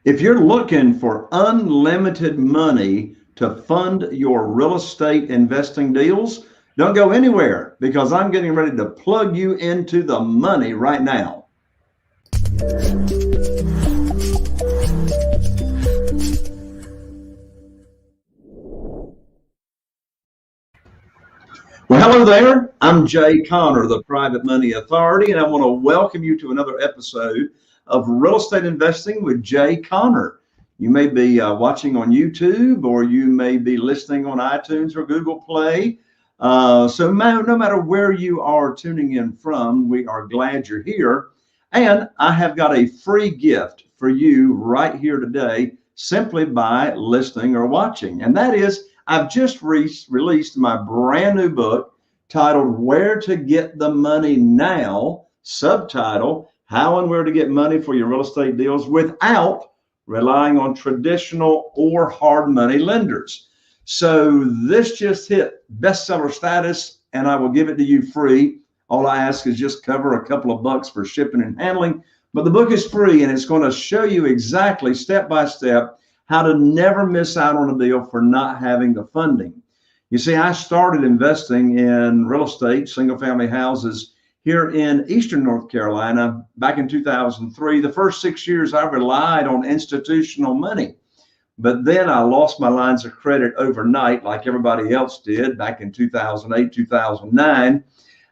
If you're looking for unlimited money to fund your real estate investing deals, don't go anywhere because I'm getting ready to plug you into the money right now. Well, hello there. I'm Jay Conner, the Private Money Authority, and I want to welcome you to another episode of Real Estate Investing with Jay Conner. You may be watching on YouTube, or you may be listening on iTunes or Google Play. So no matter where you are tuning in from, we are glad you're here. And I have got a free gift for you right here today, simply by listening or watching. And that is, I've just released my brand new book titled Where to Get the Money Now, subtitle, How and Where to Get Money for Your Real Estate Deals Without Relying on Traditional or Hard Money Lenders. So this just hit bestseller status, and I will give it to you free. All I ask is just cover a couple of bucks for shipping and handling, but the book is free, and it's going to show you exactly step by step how to never miss out on a deal for not having the funding. You see, I started investing in real estate, single family houses here in Eastern North Carolina back in 2003. The first 6 years I relied on institutional money, but then I lost my lines of credit overnight like everybody else did back in 2008, 2009.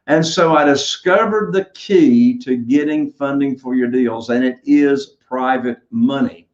And so I discovered the key to getting funding for your deals, and it is private money.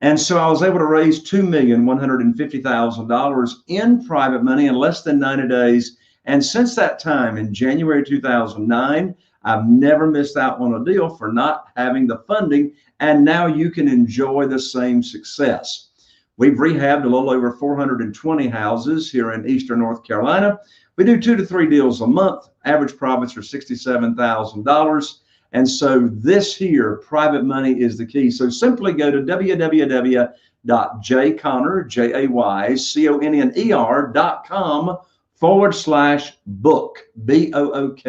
And so I was able to raise $2,150,000 in private money in less than 90 days. And since that time, in January 2009, I've never missed out on a deal for not having the funding. And now you can enjoy the same success. We've rehabbed a little over 420 houses here in Eastern North Carolina. We do 2 to 3 deals a month. Average profits are $67,000. And so this here, private money is the key. So simply go to www.jayconner.com/book, BOOK,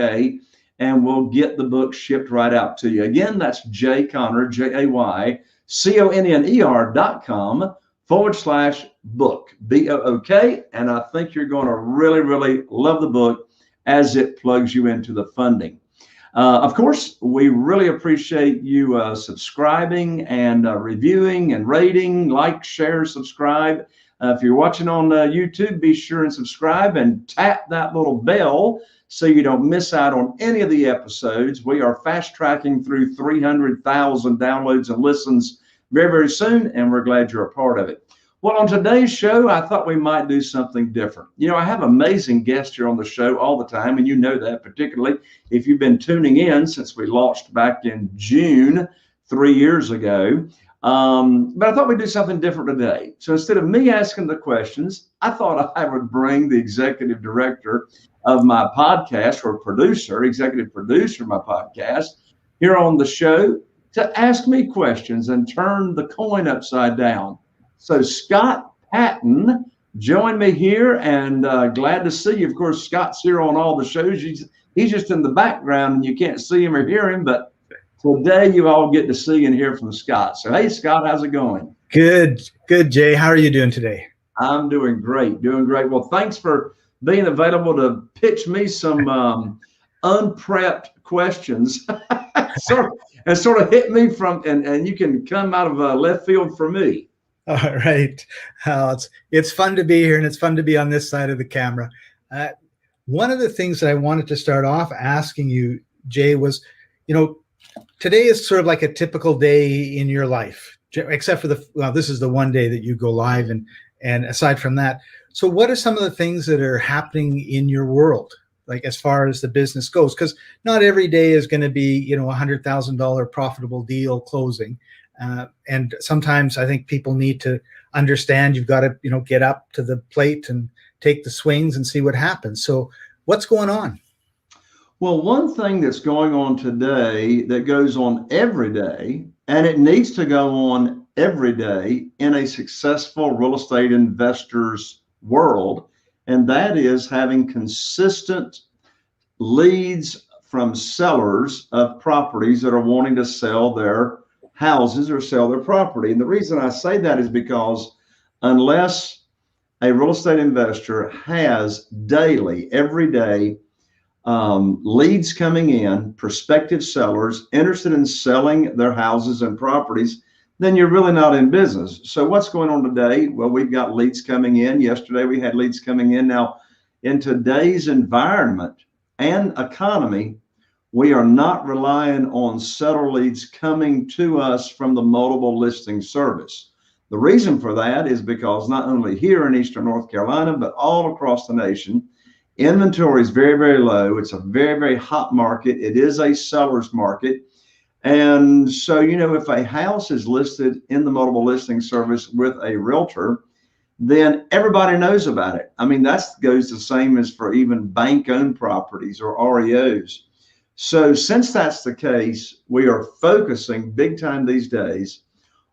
and we'll get the book shipped right out to you. Again, that's jayconner.com/book, BOOK. And I think you're going to really, really love the book as it plugs you into the funding. Of course, we really appreciate you subscribing and reviewing and rating, like, share, subscribe. If you're watching on YouTube, be sure and subscribe and tap that little bell so you don't miss out on any of the episodes. We are fast tracking through 300,000 downloads and listens very, very soon, and we're glad you're a part of it. Well, on today's show, I thought we might do something different. You know, I have amazing guests here on the show all the time, and you know that, particularly if you've been tuning in since we launched back in June 3 years ago. But I thought we'd do something different today. So instead of me asking the questions, I thought I would bring the executive director of my podcast, or executive producer of my podcast, here on the show to ask me questions and turn the coin upside down. So Scott Patton joined me here, and glad to see you. Of course, Scott's here on all the shows. He's just in the background, and you can't see him or hear him, but today you all get to see and hear from Scott. So, hey, Scott, how's it going? Good, Jay. How are you doing today? I'm doing great. Well, thanks for being available to pitch me some unprepped questions. sort of hit me from, and you can come out of left field for me. All right. It's fun to be here, and it's fun to be on this side of the camera. One of the things that I wanted to start off asking you, Jay, was, today is sort of like a typical day in your life, except for this is the one day that you go live, and aside from that. So what are some of the things that are happening in your world, like as far as the business goes? Because not every day is going to be, $100,000 profitable deal closing. And sometimes I think people need to understand you've got to, get up to the plate and take the swings and see what happens. So what's going on? Well, one thing that's going on today that goes on every day, and it needs to go on every day in a successful real estate investor's world, and that is having consistent leads from sellers of properties that are wanting to sell their houses or sell their property. And the reason I say that is because unless a real estate investor has daily, every day, leads coming in, prospective sellers interested in selling their houses and properties, then you're really not in business. So what's going on today? Well, we've got leads coming in. Yesterday we had leads coming in. Now, in today's environment and economy, we are not relying on seller leads coming to us from the multiple listing service. The reason for that is because not only here in Eastern North Carolina, but all across the nation, inventory is very, very low. It's a very, very hot market. It is a seller's market. And so, if a house is listed in the multiple listing service with a realtor, then everybody knows about it. I mean, that goes the same as for even bank-owned properties or REOs. So since that's the case, we are focusing big time these days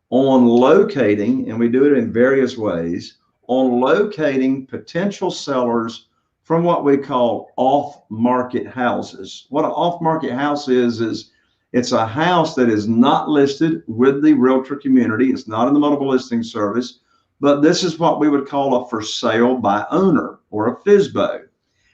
on locating, and we do it in various ways, on locating potential sellers from what we call off-market houses. What an off-market house is it's a house that is not listed with the realtor community. It's not in the multiple listing service, but this is what we would call a for sale by owner or a FSBO.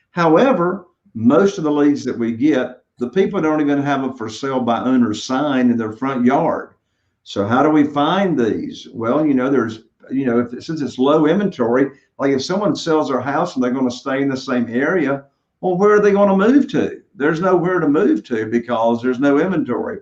However, most of the leads that we get, the people don't even have a for sale by owner sign in their front yard. So how do we find these? Well, since it's low inventory, like if someone sells their house and they're going to stay in the same area, well, where are they going to move to? There's nowhere to move to because there's no inventory.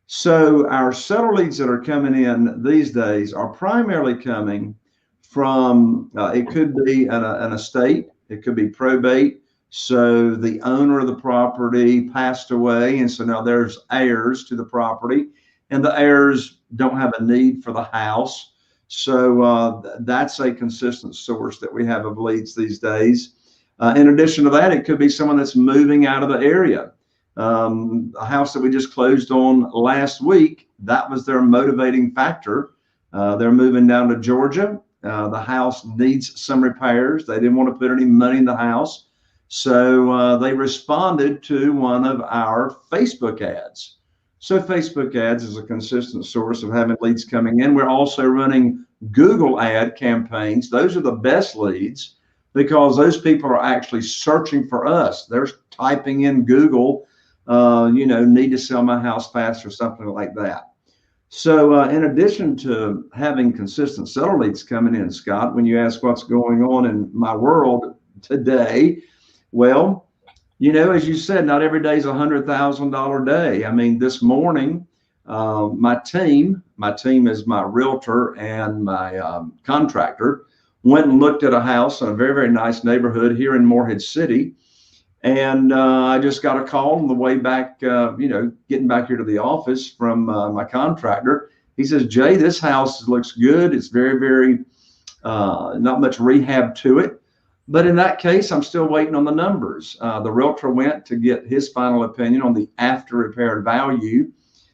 So our seller leads that are coming in these days are primarily coming from, it could be an estate, it could be probate. So the owner of the property passed away, and so now there's heirs to the property, and the heirs don't have a need for the house. So that's a consistent source that we have of leads these days. In addition to that, it could be someone that's moving out of the area. A house that we just closed on last week, that was their motivating factor. They're moving down to Georgia. The house needs some repairs. They didn't want to put any money in the house. So they responded to one of our Facebook ads. So Facebook ads is a consistent source of having leads coming in. We're also running Google ad campaigns. Those are the best leads because those people are actually searching for us. They're typing in Google, need to sell my house fast or something like that. So in addition to having consistent seller leads coming in, Scott, when you ask what's going on in my world today, well, as you said, not every day is $100,000 day. I mean, this morning, my team is my realtor and my contractor, went and looked at a house in a very, very nice neighborhood here in Morehead City. And I just got a call on the way back, getting back here to the office from my contractor. He says, Jay, this house looks good. It's very, very, not much rehab to it. But in that case, I'm still waiting on the numbers. The realtor went to get his final opinion on the after repair value.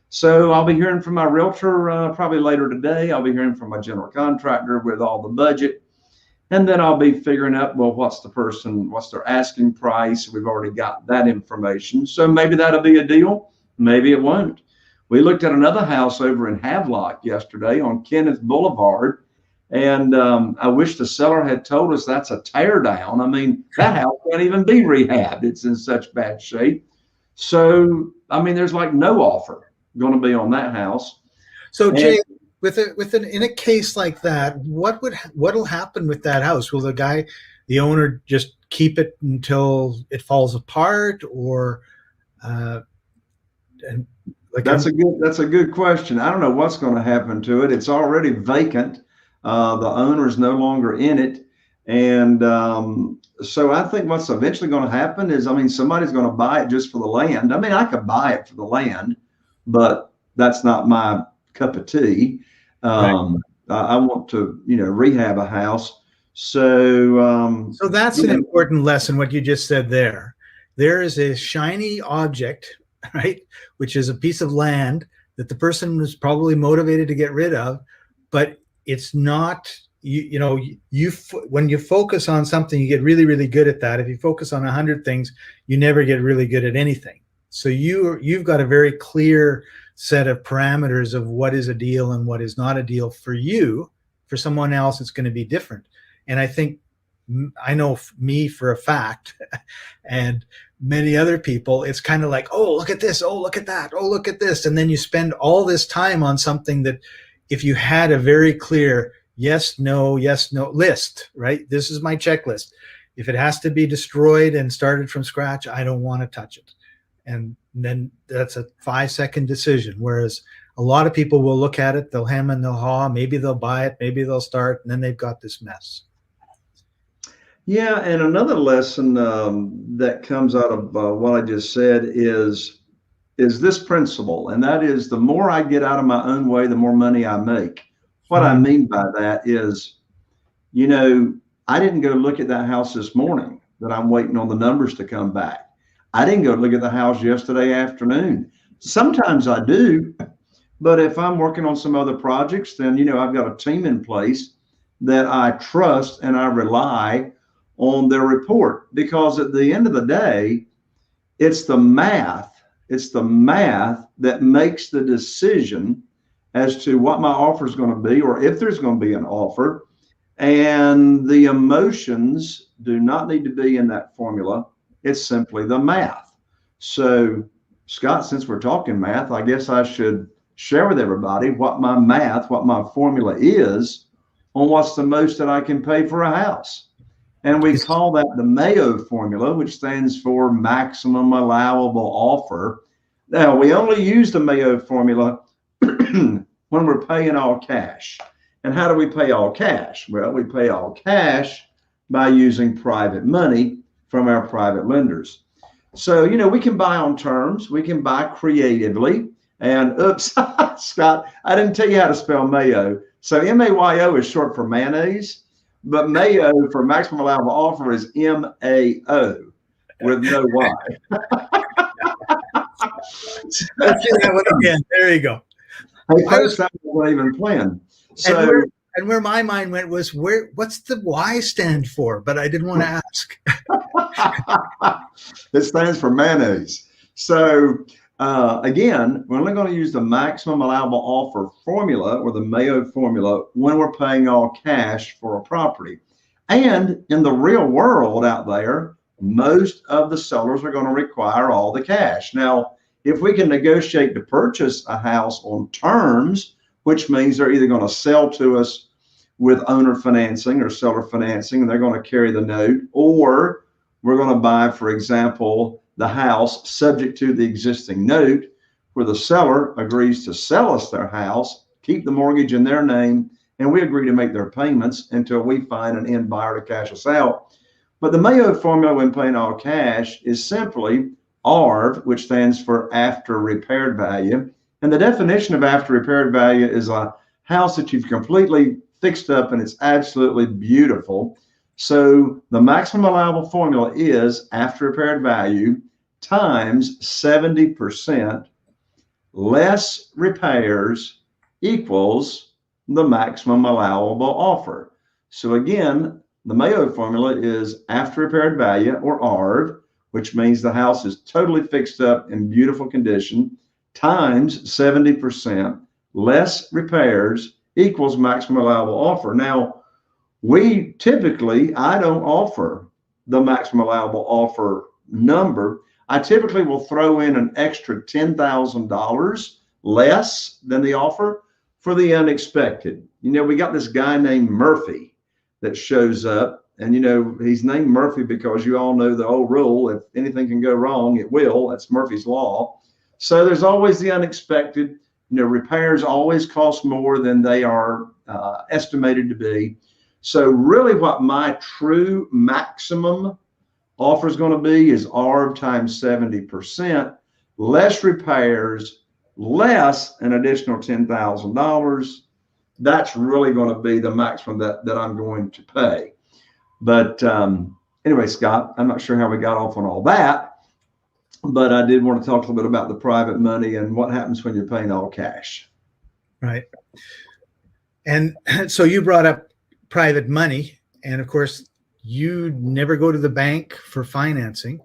So I'll be hearing from my realtor probably later today. I'll be hearing from my general contractor with all the budget. And then I'll be figuring out, well, what's their asking price? We've already got that information. So maybe that'll be a deal. Maybe it won't. We looked at another house over in Havelock yesterday on Kenneth Boulevard. And I wish the seller had told us that's a tear down. I mean, that house can't even be rehabbed. It's in such bad shape. So, I mean, there's like no offer going to be on that house. So, Jay, in a case like that, what'll happen with that house? Will the owner just keep it until it falls apart, or that's a good question. I don't know what's going to happen to it. It's already vacant. The owner is no longer in it. And so I think what's eventually going to happen is, somebody's going to buy it just for the land. I could buy it for the land, but that's not my cup of tea. Right. I want to, rehab a house. So that's an important lesson, what you just said there. There is a shiny object, right, which is a piece of land that the person was probably motivated to get rid of, but it's not, when you focus on something, you get really, really good at that. If you focus on 100 things, you never get really good at anything. So you've got a very clear set of parameters of what is a deal and what is not a deal for you. For someone else, it's going to be different. And I think I know me for a fact, and many other people, it's kind of like, oh, look at this, oh, look at that, oh, look at this. And then you spend all this time on something that if you had a very clear yes, no list, right? This is my checklist. If it has to be destroyed and started from scratch, I don't want to touch it. And then that's a 5-second decision. Whereas a lot of people will look at it, they'll hem and they'll haw, maybe they'll buy it, maybe they'll start, and then they've got this mess. Yeah, and another lesson that comes out of what I just said is this principle, and that is the more I get out of my own way, the more money I make. What I mean by that is, I didn't go look at that house this morning that I'm waiting on the numbers to come back. I didn't go look at the house yesterday afternoon. Sometimes I do, but if I'm working on some other projects, then, I've got a team in place that I trust and I rely on their report, because at the end of the day, it's the math that makes the decision as to what my offer is going to be, or if there's going to be an offer. And the emotions do not need to be in that formula. It's simply the math. So, Scott, since we're talking math, I guess I should share with everybody what my formula is on what's the most that I can pay for a house. And we call that the Mayo formula, which stands for maximum allowable offer. Now, we only use the Mayo formula when we're paying all cash. And how do we pay all cash? Well, we pay all cash by using private money from our private lenders. So, we can buy on terms, we can buy creatively. And oops, Scott, I didn't tell you how to spell Mayo. So MAYO is short for mayonnaise, but Mayo for maximum allowable offer is MAO with no Y. Let's do that one again. There you go. Hey, folks, that wasn't even planned. So, and where my mind went was, what's the Y stand for? But I didn't want to ask. It stands for mayonnaise. So again, we're only going to use the maximum allowable offer formula, or the Mayo formula, when we're paying all cash for a property. And in the real world out there, most of the sellers are going to require all the cash. Now, if we can negotiate to purchase a house on terms, which means they're either going to sell to us with owner financing or seller financing, and they're going to carry the note, or we're going to buy, for example, the house subject to the existing note, where the seller agrees to sell us their house, keep the mortgage in their name, and we agree to make their payments until we find an end buyer to cash us out. But the Mayo formula when paying all cash is simply ARV, which stands for after repaired value. And the definition of after repaired value is a house that you've completely fixed up and it's absolutely beautiful. So the maximum allowable formula is after repaired value times 70% less repairs equals the maximum allowable offer. So again, the Mayo formula is after repaired value, or ARV, which means the house is totally fixed up in beautiful condition, times 70% less repairs equals maximum allowable offer. Now, I don't offer the maximum allowable offer number. I typically will throw in an extra $10,000 less than the offer for the unexpected. We got this guy named Murphy that shows up, and he's named Murphy because you all know the old rule: if anything can go wrong, it will. That's Murphy's law. So there's always the unexpected. Repairs always cost more than they are estimated to be. So really what my true maximum offer is going to be is ARV times 70%, less repairs, less an additional $10,000. That's really going to be the maximum that I'm going to pay. But anyway, Scott, I'm not sure how we got off on all that, but I did want to talk a little bit about the private money and what happens when you're paying all cash. Right. And so you brought up private money, and of course, you never go to the bank for financing.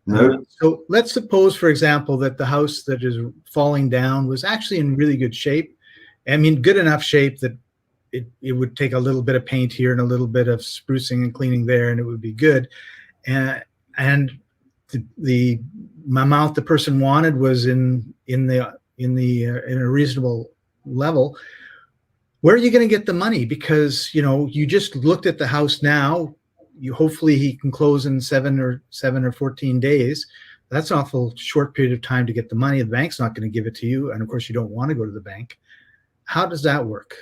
No. So let's suppose, for example, that the house that is falling down was actually in really good shape. I mean, good enough shape that it would take a little bit of paint here and a little bit of sprucing and cleaning there, and it would be good. And the amount the person wanted was in a reasonable level. Where are you going to get the money? Because you just looked at the house now. Hopefully he can close in 7 or 14 days. That's an awful short period of time to get the money. The bank's not going to give it to you, and of course you don't want to go to the bank. How does that work?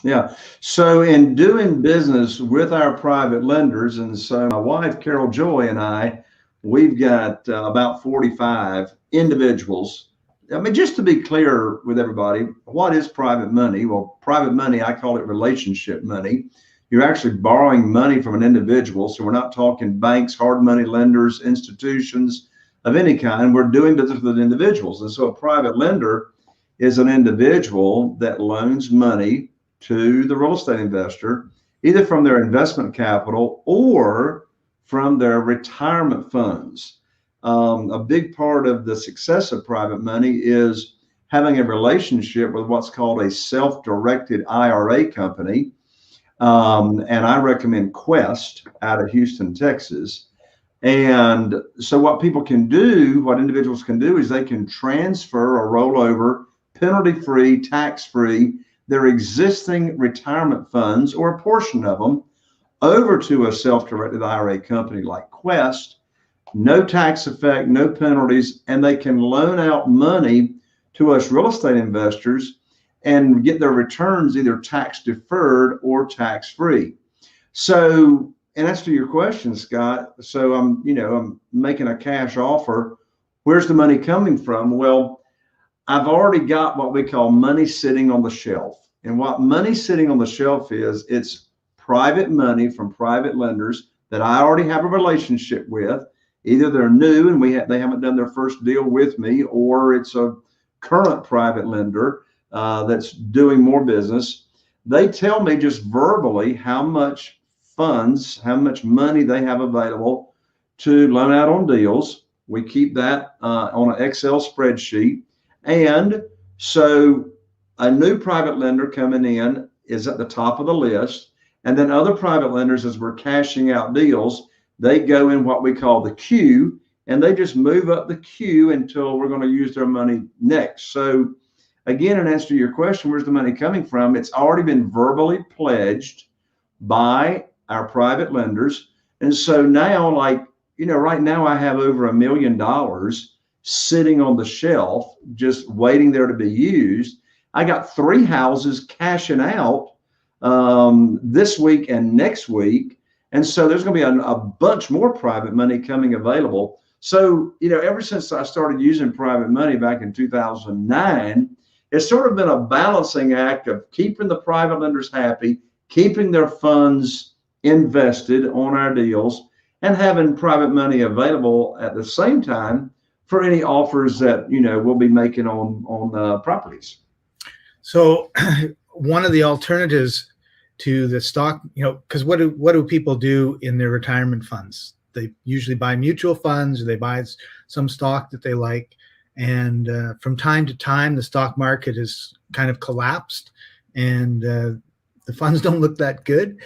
Yeah. So in doing business with our private lenders, and so my wife, Carol Joy, and I, we've got about 45 individuals. I mean, just to be clear with everybody, what is private money? Well, private money, I call it relationship money. You're actually borrowing money from an individual. So we're not talking banks, hard money lenders, institutions of any kind. We're doing business with individuals. And so a private lender is an individual that loans money to the real estate investor, either from their investment capital or from their retirement funds. A big part of the success of private money is having a relationship with what's called a self-directed IRA company. And I recommend Quest out of Houston, Texas. And so what people can do, what individuals can do, is they can transfer or roll over penalty-free, tax-free, their existing retirement funds or a portion of them over to a self-directed IRA company like Quest. No tax effect, no penalties, and they can loan out money to us real estate investors and get their returns either tax deferred or tax free. So, in answer to your question, Scott, so I'm making a cash offer. Where's the money coming from? Well, I've already got what we call money sitting on the shelf. And what money sitting on the shelf is, it's private money from private lenders that I already have a relationship with. Either they're new and they haven't done their first deal with me, or it's a current private lender that's doing more business. They tell me just verbally how much funds, how much money they have available to loan out on deals. We keep that on an Excel spreadsheet. And so a new private lender coming in is at the top of the list. And then other private lenders, as we're cashing out deals, they go in what we call the queue, and they just move up the queue until we're going to use their money next. So again, in answer to your question, where's the money coming from? It's already been verbally pledged by our private lenders. And so now, right now I have over $1 million sitting on the shelf, just waiting there to be used. I got 3 houses cashing out this week and next week. And so there's going to be a bunch more private money coming available. So, ever since I started using private money back in 2009, it's sort of been a balancing act of keeping the private lenders happy, keeping their funds invested on our deals, and having private money available at the same time for any offers that, we'll be making on properties. So one of the alternatives to the stock, because what do people do in their retirement funds? They usually buy mutual funds, or they buy some stock that they like. And from time to time, the stock market has kind of collapsed, and the funds don't look that good.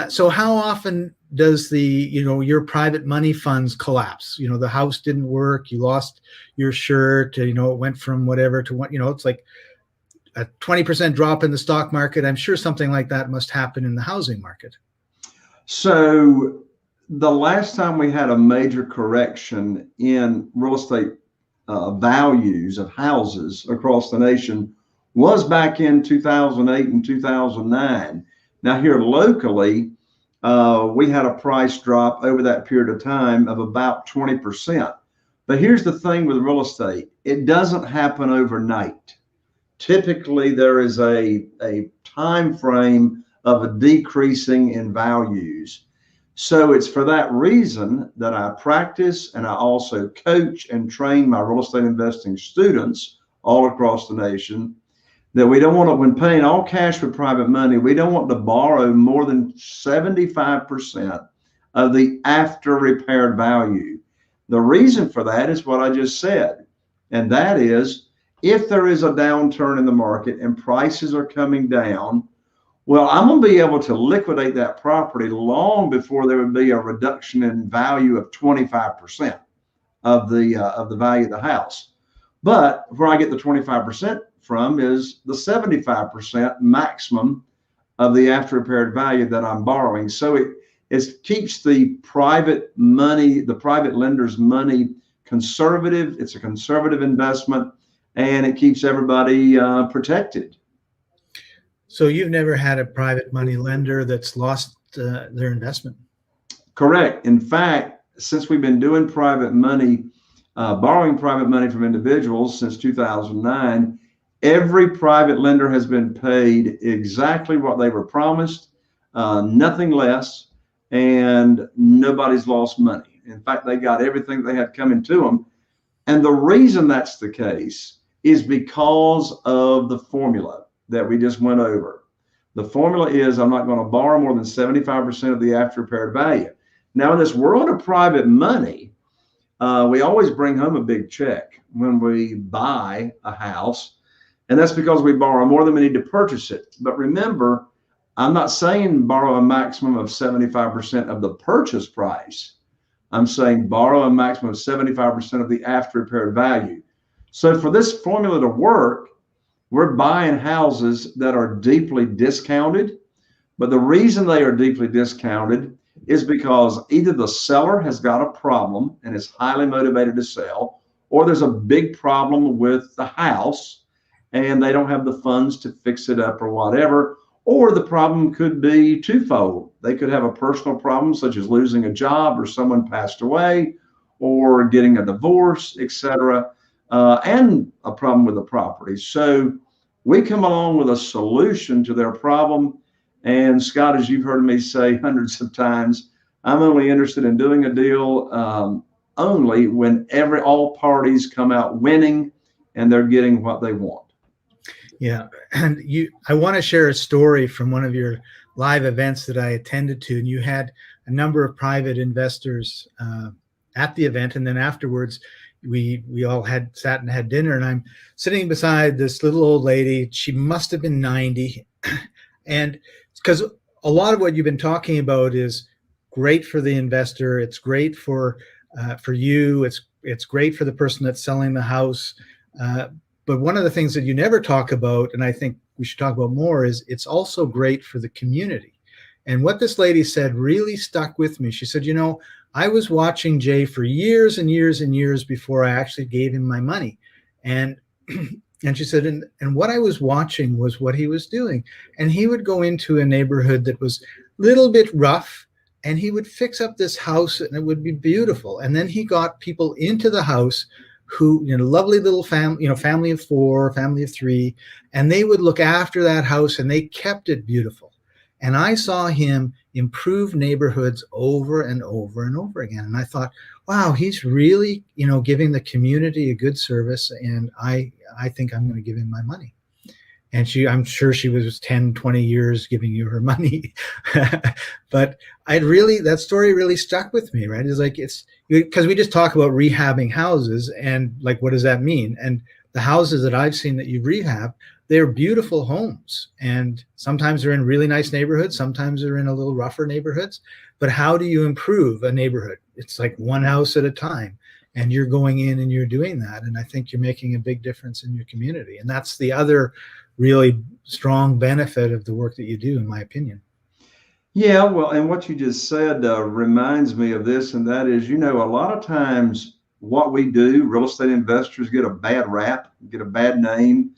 So how often does your private money funds collapse? The house didn't work, you lost your shirt, it went from whatever to what, it's like a 20% drop in the stock market. I'm sure something like that must happen in the housing market. So the last time we had a major correction in real estate values of houses across the nation was back in 2008 and 2009. Now here locally, we had a price drop over that period of time of about 20%. But here's the thing with real estate, it doesn't happen overnight. Typically, there is a time frame of a decreasing in values. So it's for that reason that I practice, and I also coach and train my real estate investing students all across the nation, that we don't want to, when paying all cash with private money, we don't want to borrow more than 75% of the after repaired value. The reason for that is what I just said. And that is, if there is a downturn in the market and prices are coming down, well, I'm going to be able to liquidate that property long before there would be a reduction in value of 25% of the value of the house. But where I get the 25% from is the 75% maximum of the after repaired value that I'm borrowing. So it keeps the private money, the private lender's money conservative. It's a conservative investment, and it keeps everybody protected. So you've never had a private money lender that's lost their investment? Correct. In fact, since we've been doing private money, borrowing private money from individuals since 2009, every private lender has been paid exactly what they were promised, nothing less, and nobody's lost money. In fact, they got everything they had coming to them. And the reason that's the case is because of the formula that we just went over. The formula is I'm not going to borrow more than 75% of the after repaired value. Now, in this world of private money, we always bring home a big check when we buy a house. And that's because we borrow more than we need to purchase it. But remember, I'm not saying borrow a maximum of 75% of the purchase price. I'm saying borrow a maximum of 75% of the after repaired value. So for this formula to work, we're buying houses that are deeply discounted. But the reason they are deeply discounted is because either the seller has got a problem and is highly motivated to sell, or there's a big problem with the house and they don't have the funds to fix it up or whatever. Or the problem could be twofold. They could have a personal problem, such as losing a job or someone passed away or getting a divorce, etc., and a problem with the property. So we come along with a solution to their problem. And Scott, as you've heard me say hundreds of times, I'm only interested in doing a deal only when all parties come out winning and they're getting what they want. Yeah, and I want to share a story from one of your live events that I attended to, and you had a number of private investors at the event, and then afterwards, we all sat and had dinner, and I'm sitting beside this little old lady. She must have been 90, and because a lot of what you've been talking about is great for the investor, it's great for you, it's great for the person that's selling the house. But one of the things that you never talk about, and I think we should talk about more, is it's also great for the community. And what this lady said really stuck with me. She said, I was watching Jay for years and years and years before I actually gave him my money. And she said, and what I was watching was what he was doing. And he would go into a neighborhood that was a little bit rough, and he would fix up this house and it would be beautiful. And then he got people into the house who, lovely little family, family of 4, family of 3, and they would look after that house and they kept it beautiful. And I saw him improve neighborhoods over and over and over again. And I thought, wow, he's really, giving the community a good service. And I think I'm going to give him my money. And I'm sure she was 10, 20 years giving you her money. But that story really stuck with me, right? It's because we just talk about rehabbing houses and like, what does that mean? And the houses that I've seen that you've rehabbed, they're beautiful homes. And sometimes they're in really nice neighborhoods. Sometimes they're in a little rougher neighborhoods. But how do you improve a neighborhood? It's like one house at a time. And you're going in and you're doing that. And I think you're making a big difference in your community. And that's the other really strong benefit of the work that you do, in my opinion. Yeah, well, and what you just said reminds me of this, and that is, a lot of times what we do, real estate investors get a bad rap, get a bad name,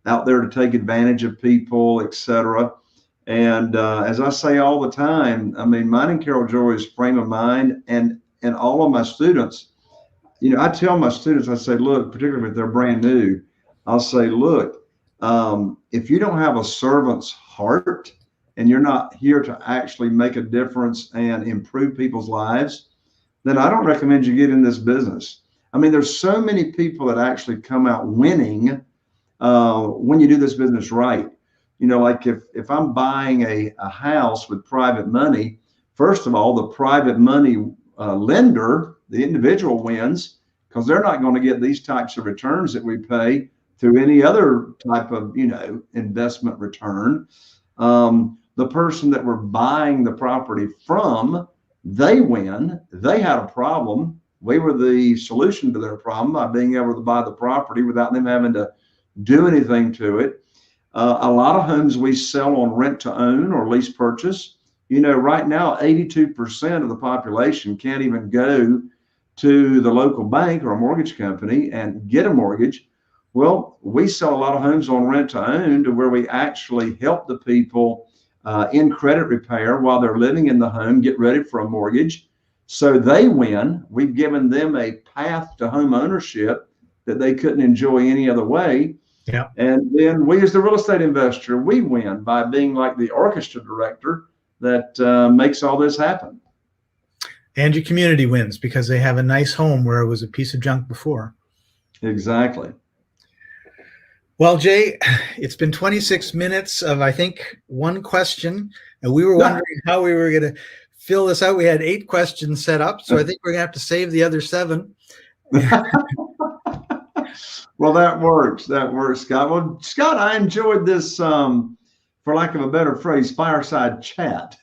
out there to take advantage of people, etc. And as I say all the time, mine and Carol Joy's frame of mind, and all of my students, I tell my students, I say, look, particularly if they're brand new, I'll say, look, if you don't have a servant's heart and you're not here to actually make a difference and improve people's lives, then I don't recommend you get in this business. There's so many people that actually come out winning when you do this business right. Like if I'm buying a house with private money, first of all, the private money lender, the individual wins because they're not going to get these types of returns that we pay through any other type of, investment return. The person that we're buying the property from, they win. They had a problem. We were the solution to their problem by being able to buy the property without them having to do anything to it. A lot of homes we sell on rent to own or lease purchase. Right now, 82% of the population can't even go to the local bank or a mortgage company and get a mortgage. Well, we sell a lot of homes on rent to own to where we actually help the people in credit repair while they're living in the home, get ready for a mortgage. So they win. We've given them a path to home ownership that they couldn't enjoy any other way. Yeah. And then we, as the real estate investor, we win by being like the orchestra director that makes all this happen. And your community wins because they have a nice home where it was a piece of junk before. Exactly. Well, Jay, it's been 26 minutes of, I think, one question. And we were wondering how we were going to fill this out. We had 8 questions set up. So I think we're going to have to save the other 7. Well, that works. That works, Scott. Well, Scott, I enjoyed this, for lack of a better phrase, fireside chat.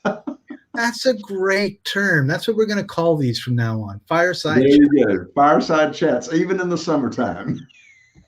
That's a great term. That's what we're going to call these from now on. Fireside There you go. Fireside chats, even in the summertime.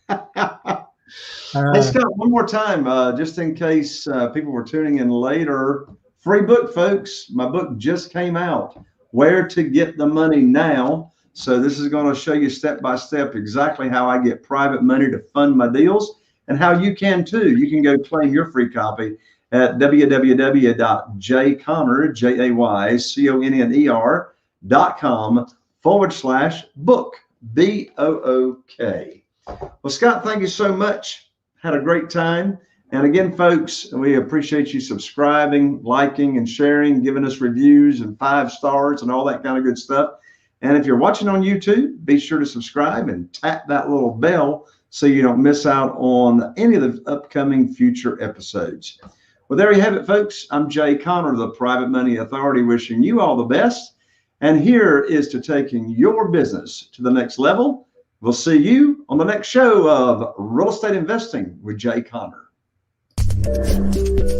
Hey, Scott, one more time, just in case people were tuning in later. Free book, folks. My book just came out, Where to Get the Money Now. So this is going to show you step by step exactly how I get private money to fund my deals and how you can too. You can go claim your free copy at www.jayconner.com/book, BOOK. Well, Scott, thank you so much. Had a great time. And again, folks, we appreciate you subscribing, liking, and sharing, giving us reviews and 5 stars and all that kind of good stuff. And if you're watching on YouTube, be sure to subscribe and tap that little bell so you don't miss out on any of the upcoming future episodes. Well, there you have it, folks. I'm Jay Conner, the Private Money Authority, wishing you all the best. And here is to taking your business to the next level. We'll see you on the next show of Real Estate Investing with Jay Conner.